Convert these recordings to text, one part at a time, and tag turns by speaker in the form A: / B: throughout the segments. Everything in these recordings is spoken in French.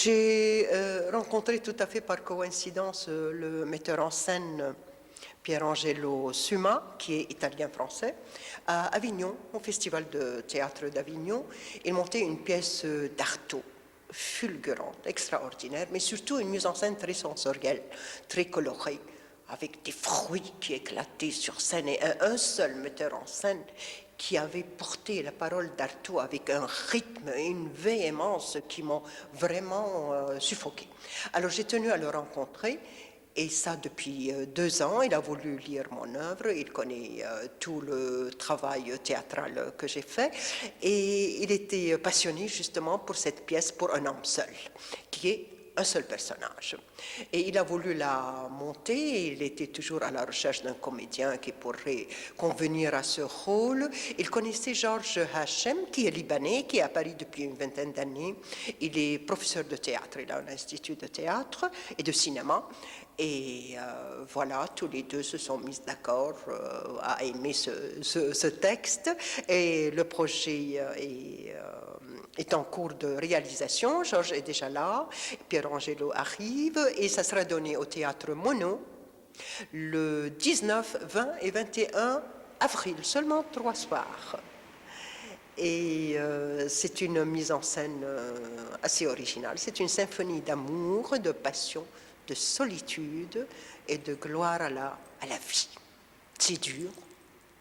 A: J'ai rencontré tout à fait par coïncidence le metteur en scène Pierangelo Suma, qui est italien-français, à Avignon, au Festival de théâtre d'Avignon. Il montait une pièce d'Artaud, fulgurante, extraordinaire, mais surtout une mise en scène très sensorielle, très colorée, avec des fruits qui éclataient sur scène et un seul metteur en scène qui avait porté la parole d'Artaud avec un rythme et une véhémence qui m'ont vraiment suffoqué. Alors j'ai tenu à le rencontrer. Et ça, depuis 2 ans, il a voulu lire mon œuvre, il connaît tout le travail théâtral que j'ai fait, et il était passionné justement pour cette pièce pour un homme seul, qui est un seul personnage. Et il a voulu la monter, et il était toujours à la recherche d'un comédien qui pourrait convenir à ce rôle. Il connaissait Georges Hachem, qui est libanais, qui est à Paris depuis une vingtaine d'années. Il est professeur de théâtre, il a un institut de théâtre et de cinéma. Et voilà, tous les deux se sont mis d'accord à aimer ce texte. Et le projet est en cours de réalisation. Georges est déjà là, Pierangelo arrive, et ça sera donné au Théâtre Monod le 19, 20 et 21 avril, seulement 3 soirs. Et c'est une mise en scène assez originale. C'est une symphonie d'amour, de passion, de solitude et de gloire à la vie. C'est dur,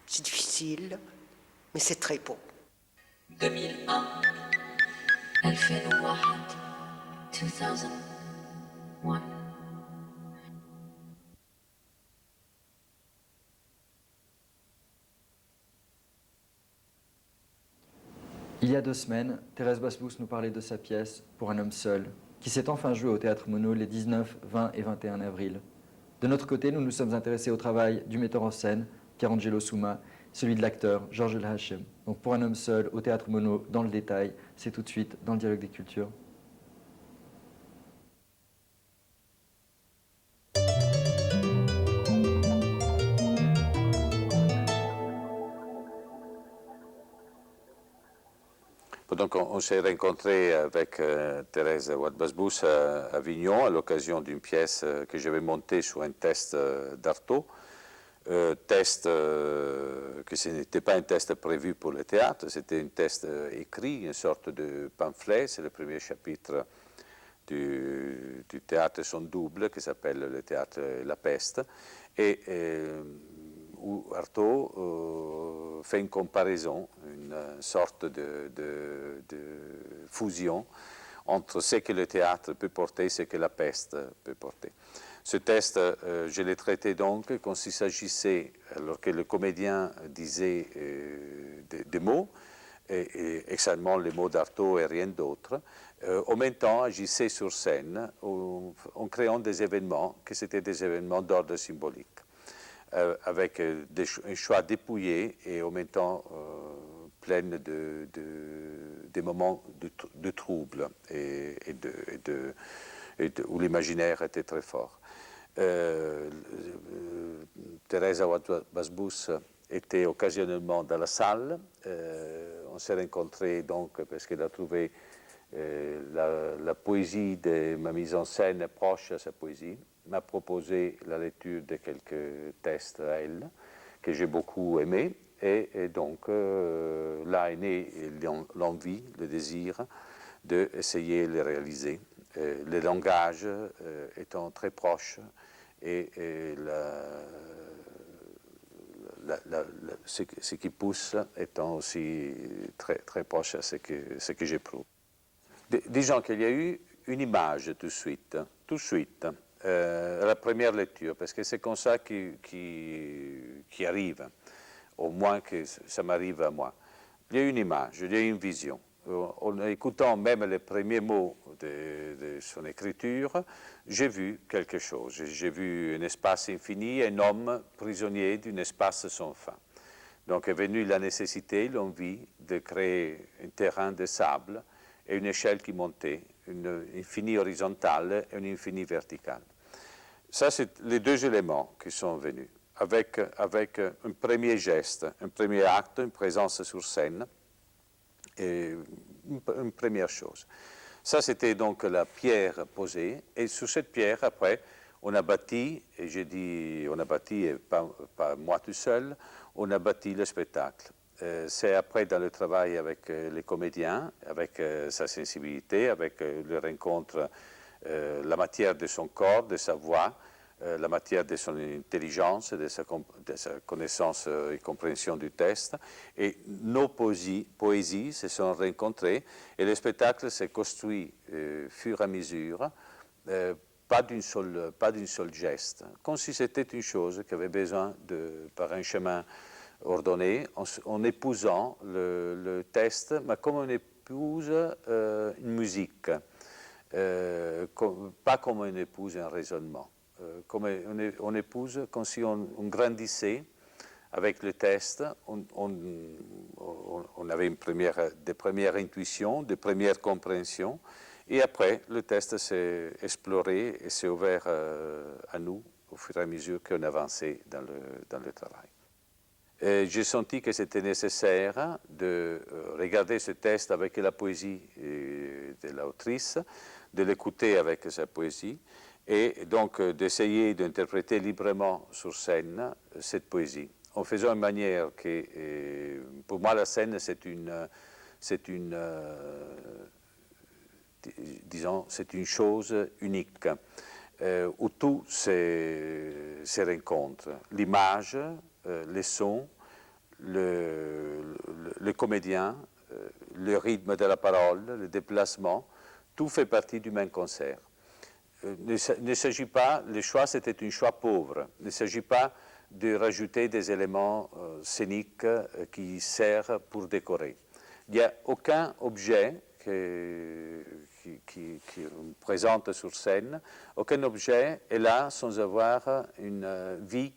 A: c'est difficile, mais c'est très beau.
B: 2001 2001 2001.
C: Il y a 2 semaines, Thérèse Basbous nous parlait de sa pièce « Pour un homme seul », qui s'est enfin jouée au Théâtre Monod les 19, 20 et 21 avril. De notre côté, nous nous sommes intéressés au travail du metteur en scène, Pierangelo Suma, celui de l'acteur, Georges El Hachem. Donc Pour un homme seul, au Théâtre Monod, dans le détail, c'est tout de suite dans le Dialogue des Cultures.
D: Donc on s'est rencontré avec Thérèse Basbous à Avignon à l'occasion d'une pièce que j'avais montée sur un test d'Artaud. Test que ce n'était pas un test prévu pour le théâtre, c'était un test écrit, une sorte de pamphlet. C'est le premier chapitre du théâtre son double qui s'appelle le théâtre La Peste, et où Artaud fait une comparaison, une sorte de fusion entre ce que le théâtre peut porter et ce que la peste peut porter. Ce test, je l'ai traité donc comme s'il s'agissait, alors que le comédien disait des mots, et exactement les mots d'Artaud et rien d'autre, en même temps agissait sur scène en créant des événements, que c'était des événements d'ordre symbolique, avec un choix dépouillé et en même temps plein des moments de trouble où l'imaginaire était très fort. Thérèse Basbous était occasionnellement dans la salle. On s'est rencontrés donc parce qu'elle a trouvé la poésie de ma mise en scène proche à sa poésie, m'a proposé la lecture de quelques textes à elle, que j'ai beaucoup aimé, et donc là est née l'envie, le désir d'essayer de les réaliser. Le langage étant très proche et ce qui pousse étant aussi très, très proche à ce que j'éprouve. Disons qu'il y a eu une image tout de suite, à la première lecture, parce que c'est comme ça qui arrive, au moins que ça m'arrive à moi. Il y a une image, il y a une vision. En écoutant même les premiers mots de son écriture, j'ai vu quelque chose. J'ai vu un espace infini, un homme prisonnier d'un espace sans fin. Donc est venue la nécessité, l'envie de créer un terrain de sable et une échelle qui montait, une infinie horizontale et une infinie verticale. Ça, c'est les deux éléments qui sont venus, avec un premier geste, un premier acte, une présence sur scène, et une première chose. Ça, c'était donc la pierre posée. Et sur cette pierre, après, on a bâti, et j'ai dit, on a bâti, et pas moi tout seul, on a bâti le spectacle. C'est après dans le travail avec les comédiens, avec sa sensibilité, avec le rencontre, la matière de son corps, de sa voix, la matière de son intelligence, de sa connaissance et compréhension du texte. Et nos poésies se sont rencontrées et le spectacle s'est construit fur et à mesure, pas d'une seule geste, comme si c'était une chose qui avait besoin, par un chemin ordonné, en épousant le texte, mais comme on épouse une musique, pas comme on épouse un raisonnement. Comme on épouse, comme si on grandissait avec le texte, on avait des premières intuitions, des premières compréhensions, et après, le texte s'est exploré et s'est ouvert à nous au fur et à mesure qu'on avançait dans le travail. J'ai senti que c'était nécessaire de regarder ce texte avec la poésie de l'autrice, de l'écouter avec sa poésie, et donc d'essayer d'interpréter librement sur scène cette poésie, en faisant une manière que, pour moi, la scène, c'est une chose unique, où tout se rencontre. L'image, les sons, le comédien, le rythme de la parole, le déplacement, tout fait partie du même concert. Ne s'agit pas, le choix c'était un choix pauvre, il ne s'agit pas de rajouter des éléments scéniques qui servent pour décorer. Il n'y a aucun objet qui présente sur scène, aucun objet est là sans avoir une vie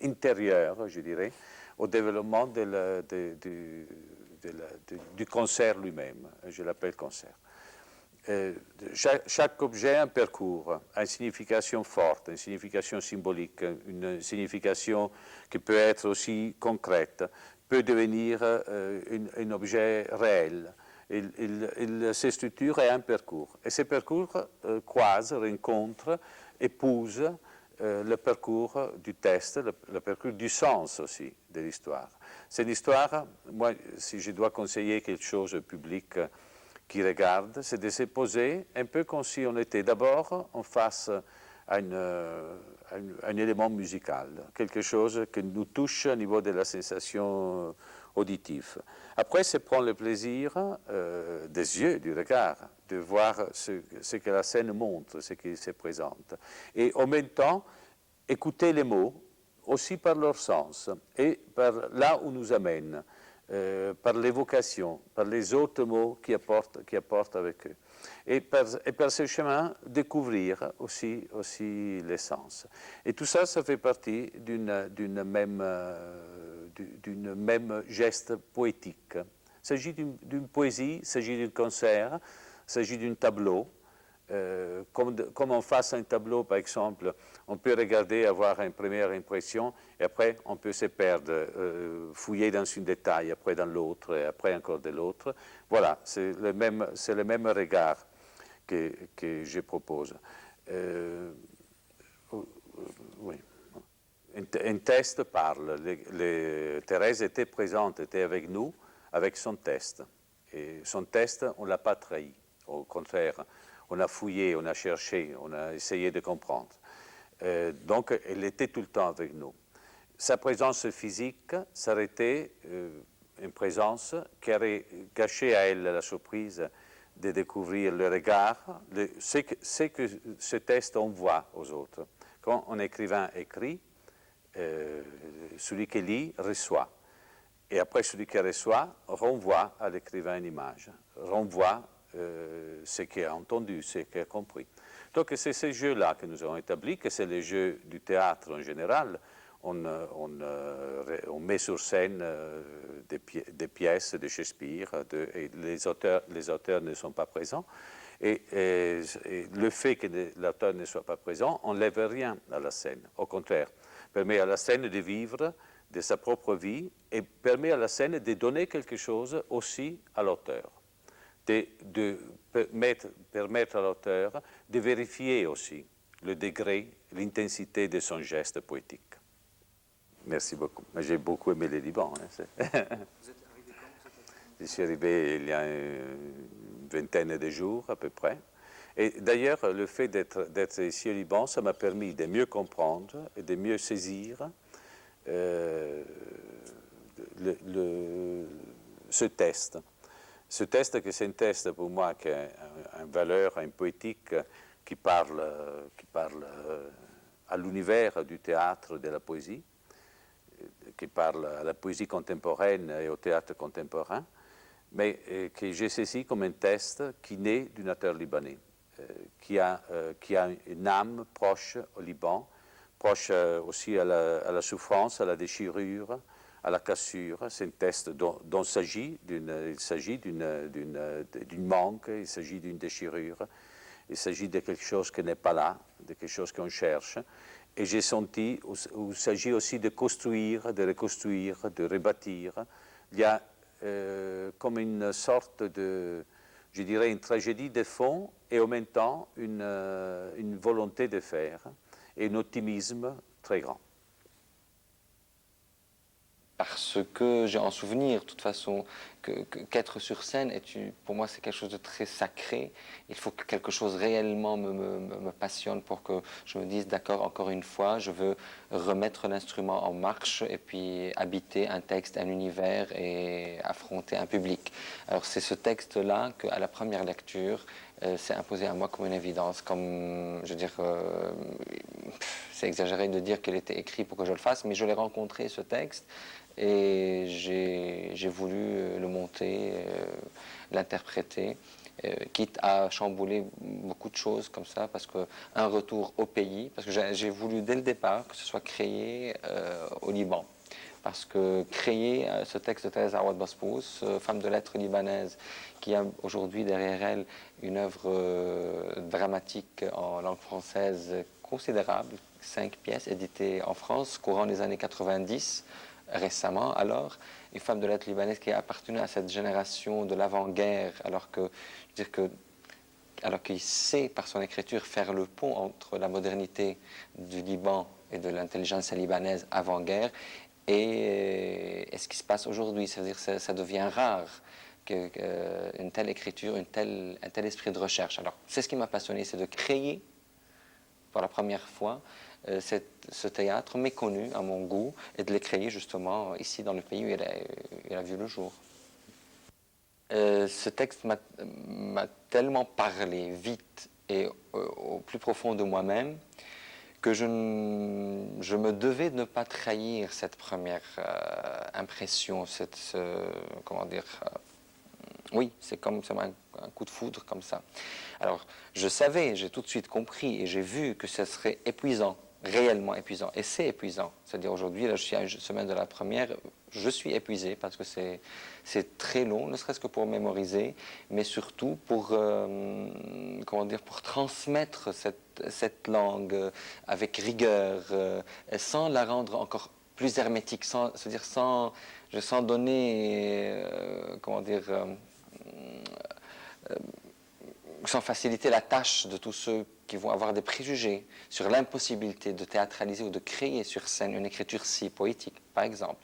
D: intérieure, je dirais, au développement du concert lui-même. Je l'appelle concert. Chaque objet a un parcours, a une signification forte, une signification symbolique, une signification qui peut être aussi concrète, peut devenir un objet réel. Il se structure à un parcours. Et ces parcours croisent, rencontrent, épousent le parcours du texte, le parcours du sens aussi de l'histoire. C'est l'histoire, moi, si je dois conseiller quelque chose au public qui regarde, c'est de se poser un peu comme si on était d'abord en face à un élément musical, quelque chose qui nous touche au niveau de la sensation auditive. Après, c'est prendre le plaisir des yeux, du regard, de voir ce que la scène montre, ce qui se présente. Et en même temps, écouter les mots, aussi par leur sens, et par là où nous amènent. Par l'évocation, par les autres mots qui apportent avec eux. Et par ce chemin, découvrir aussi les sens. Et tout ça, ça fait partie d'une même geste poétique. Il s'agit d'une poésie, il s'agit d'un concert, il s'agit d'un tableau. Comme on face un tableau, par exemple, on peut regarder, avoir une première impression, et après on peut se perdre, fouiller dans un détail, après dans l'autre, et après encore de l'autre. Voilà, c'est le même regard que je propose. Oui. Un texte parle. Thérèse était présente, était avec nous, avec son texte. Et son texte, on ne l'a pas trahi. Au contraire, on a fouillé, on a cherché, on a essayé de comprendre. Donc, elle était tout le temps avec nous. Sa présence physique s'arrêtait, une présence qui aurait gâché à elle la surprise de découvrir le regard, ce que ce texte envoie aux autres. Quand un écrivain écrit, celui qui lit reçoit. Et après, celui qui reçoit renvoie à l'écrivain une image, renvoie ce qu'il a entendu, ce qu'il a compris. Donc c'est ces jeux-là que nous avons établis, que c'est les jeux du théâtre en général. On met sur scène des pièces de Shakespeare, et les auteurs ne sont pas présents. Et le fait que l'auteur ne soit pas présent n'enlève rien à la scène. Au contraire, permet à la scène de vivre de sa propre vie et permet à la scène de donner quelque chose aussi à l'auteur. de permettre à l'auteur de vérifier aussi le degré, l'intensité de son geste poétique. Merci beaucoup. J'ai beaucoup aimé le Liban. Vous êtes arrivé quand? Je suis arrivé il y a une vingtaine de jours à peu près. Et d'ailleurs, le fait d'être ici au Liban, ça m'a permis de mieux comprendre et de mieux saisir ce test. Ce test, que c'est un test pour moi qui a une valeur, une poétique qui parle à l'univers du théâtre, de la poésie, qui parle à la poésie contemporaine et au théâtre contemporain, mais que j'ai saisi comme un test qui naît d'un auteur libanais, qui a une âme proche au Liban, proche aussi à la souffrance, à la déchirure, à la cassure. C'est un test dont il s'agit d'une manque, il s'agit d'une déchirure, il s'agit de quelque chose qui n'est pas là, de quelque chose qu'on cherche. Et j'ai senti qu'il s'agit aussi de construire, de reconstruire, de rebâtir. Il y a comme une sorte de, je dirais, une tragédie de fond et en même temps une volonté de faire et un optimisme très grand.
E: Parce que j'ai en souvenir, de toute façon, qu'être sur scène, pour moi, c'est quelque chose de très sacré. Il faut que quelque chose réellement me passionne pour que je me dise, d'accord, encore une fois, je veux remettre l'instrument en marche et puis habiter un texte, un univers et affronter un public. Alors c'est ce texte-là qu'à la première lecture, s'est imposé à moi comme une évidence, comme, je veux dire, c'est exagéré de dire qu'il était écrit pour que je le fasse, mais je l'ai rencontré, ce texte, et j'ai voulu le monter, l'interpréter, quitte à chambouler beaucoup de choses comme ça, parce qu'un retour au pays, parce que j'ai voulu dès le départ que ce soit créé au Liban. Parce que créer ce texte de Thérèse Awad Basbous, femme de lettres libanaise, qui a aujourd'hui derrière elle une œuvre dramatique en langue française considérable, 5 pièces éditées en France, courant les années 90, récemment alors, une femme de lettres libanaise qui a appartenu à cette génération de l'avant-guerre, alors qu'il sait par son écriture faire le pont entre la modernité du Liban et de l'intelligence libanaise avant-guerre et ce qui se passe aujourd'hui. C'est-à-dire que ça devient rare une telle écriture, un tel esprit de recherche. Alors, c'est ce qui m'a passionné, c'est de créer pour la première fois ce théâtre méconnu à mon goût et de le créer justement ici dans le pays où il a vu le jour. Ce texte m'a tellement parlé vite et au plus profond de moi-même que je me devais de ne pas trahir cette première impression, comment dire, oui, c'est un coup de foudre comme ça. Alors, je savais, j'ai tout de suite compris et j'ai vu que ce serait épuisant, réellement épuisant. Et c'est épuisant. C'est-à-dire aujourd'hui, là, je suis à une semaine de la première, je suis épuisé parce que c'est très long, ne serait-ce que pour mémoriser, mais surtout pour, comment dire, pour transmettre cette langue avec rigueur, sans la rendre encore plus hermétique, c'est-à-dire sans donner, comment dire, sans faciliter la tâche de tous ceux qui vont avoir des préjugés sur l'impossibilité de théâtraliser ou de créer sur scène une écriture si poétique, par exemple.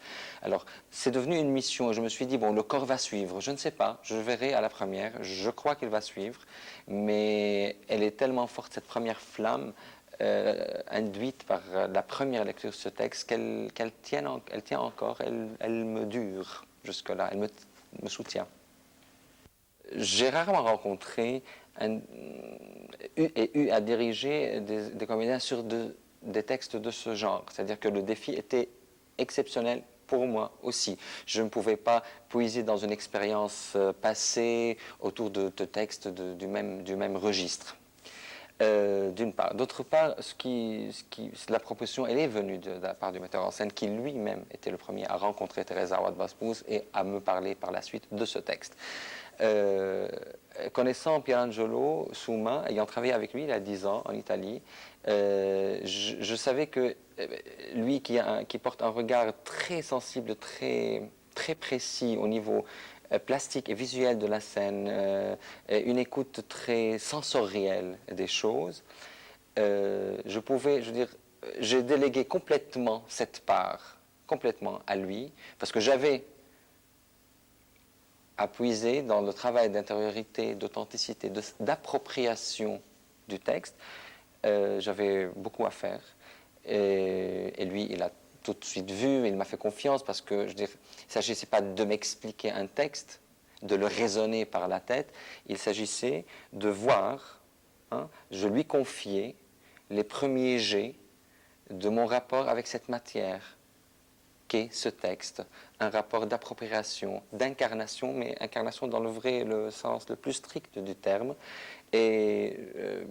E: Alors, c'est devenu une mission et je me suis dit, bon, le corps va suivre, je ne sais pas, je verrai à la première, je crois qu'il va suivre, mais elle est tellement forte, cette première flamme, induite par la première lecture de ce texte, qu'elle tient encore, elle me dure jusque-là, elle me soutient. J'ai rarement rencontré et eu à diriger des comédiens sur des textes de ce genre. C'est-à-dire que le défi était exceptionnel pour moi aussi. Je ne pouvais pas puiser dans une expérience passée autour de textes du même registre. D'une part. D'autre part, la proposition, elle est venue de la part du metteur en scène qui lui-même était le premier à rencontrer Thérèse Awad Basbous et à me parler par la suite de ce texte. Connaissant Pierangelo Souma, ayant travaillé avec lui il y a 10 ans en Italie, je savais que lui qui porte un regard très sensible, très précis au niveau plastique et visuelle de la scène, et une écoute très sensorielle des choses, je pouvais, je veux dire, j'ai délégué complètement cette part, complètement à lui, parce que j'avais à puiser dans le travail d'intériorité, d'authenticité, d'appropriation du texte. J'avais beaucoup à faire. Et lui, il a tout de suite vu, il m'a fait confiance parce que, je veux dire, il ne s'agissait pas de m'expliquer un texte, de le raisonner par la tête, il s'agissait de voir, hein, je lui confiais les premiers jets de mon rapport avec cette matière qu'est ce texte, un rapport d'appropriation, d'incarnation, mais incarnation dans le vrai, le sens le plus strict du terme, et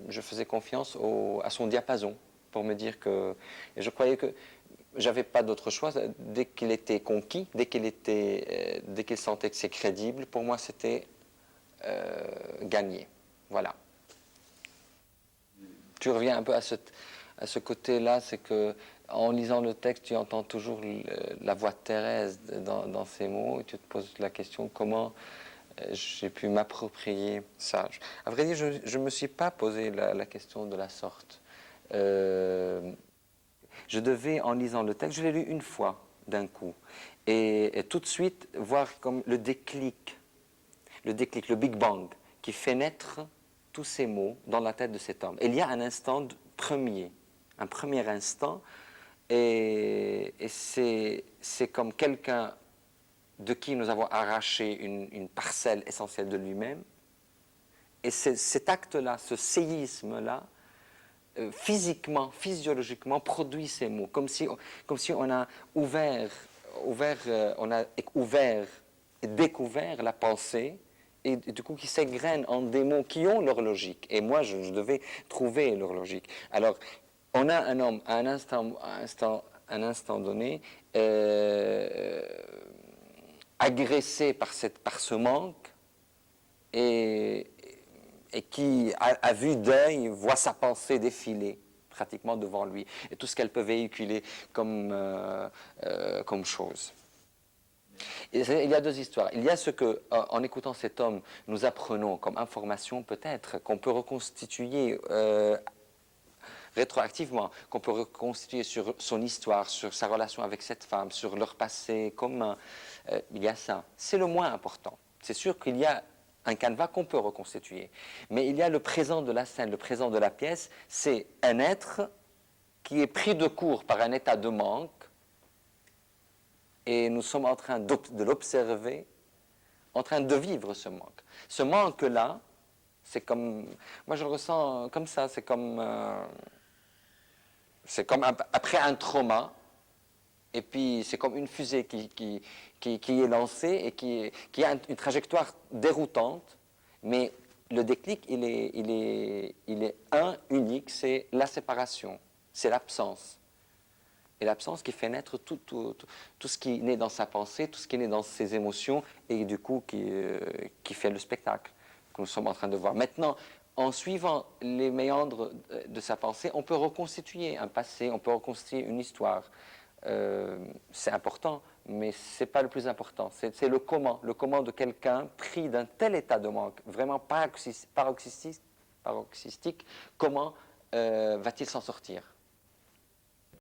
E: je faisais confiance à son diapason pour me dire que, et je croyais que j'avais pas d'autre choix, dès qu'il était conquis, dès qu'il sentait que c'est crédible, pour moi c'était gagné, voilà. Tu reviens un peu à ce côté-là, c'est que en lisant le texte, tu entends toujours la voix de Thérèse dans ces mots, et tu te poses la question comment j'ai pu m'approprier ça. À vrai dire, je ne me suis pas posé la question de la sorte. Je devais, en lisant le texte, je l'ai lu une fois, d'un coup, et tout de suite voir comme le déclic, le Big Bang, qui fait naître tous ces mots dans la tête de cet homme. Et il y a un instant premier, un premier instant, et c'est comme quelqu'un de qui nous avons arraché une parcelle essentielle de lui-même. Et cet acte-là, ce séisme-là, physiquement, physiologiquement, produit ces mots, comme si on a ouvert et découvert la pensée, et du coup qui s'égrènent en des mots qui ont leur logique. Et moi, je devais trouver leur logique. Alors, on a un homme, à un instant donné, agressé par ce manque, et qui, à vue d'œil, voit sa pensée défiler pratiquement devant lui, et tout ce qu'elle peut véhiculer comme chose. Il y a deux histoires. Il y a ce que, en écoutant cet homme, nous apprenons comme information peut-être, qu'on peut reconstituer rétroactivement, qu'on peut reconstituer sur son histoire, sur sa relation avec cette femme, sur leur passé commun. Il y a ça. C'est le moins important. C'est sûr qu'il y a un canevas qu'on peut reconstituer. Mais il y a le présent de la scène, le présent de la pièce, c'est un être qui est pris de court par un état de manque, et nous sommes en train de l'observer, en train de vivre ce manque. Ce manque-là, c'est comme... Moi, je le ressens comme ça, c'est comme après un trauma, et puis c'est comme une fusée qui est lancée et qui a une trajectoire déroutante, mais le déclic, il est unique, c'est la séparation, c'est l'absence. Et l'absence qui fait naître tout ce qui naît dans sa pensée, tout ce qui naît dans ses émotions, et du coup qui fait le spectacle que nous sommes en train de voir. Maintenant, en suivant les méandres de sa pensée, on peut reconstituer un passé, on peut reconstituer une histoire. C'est important, mais ce n'est pas le plus important. C'est le comment de quelqu'un pris d'un tel état de manque, vraiment paroxystique, comment va-t-il s'en sortir?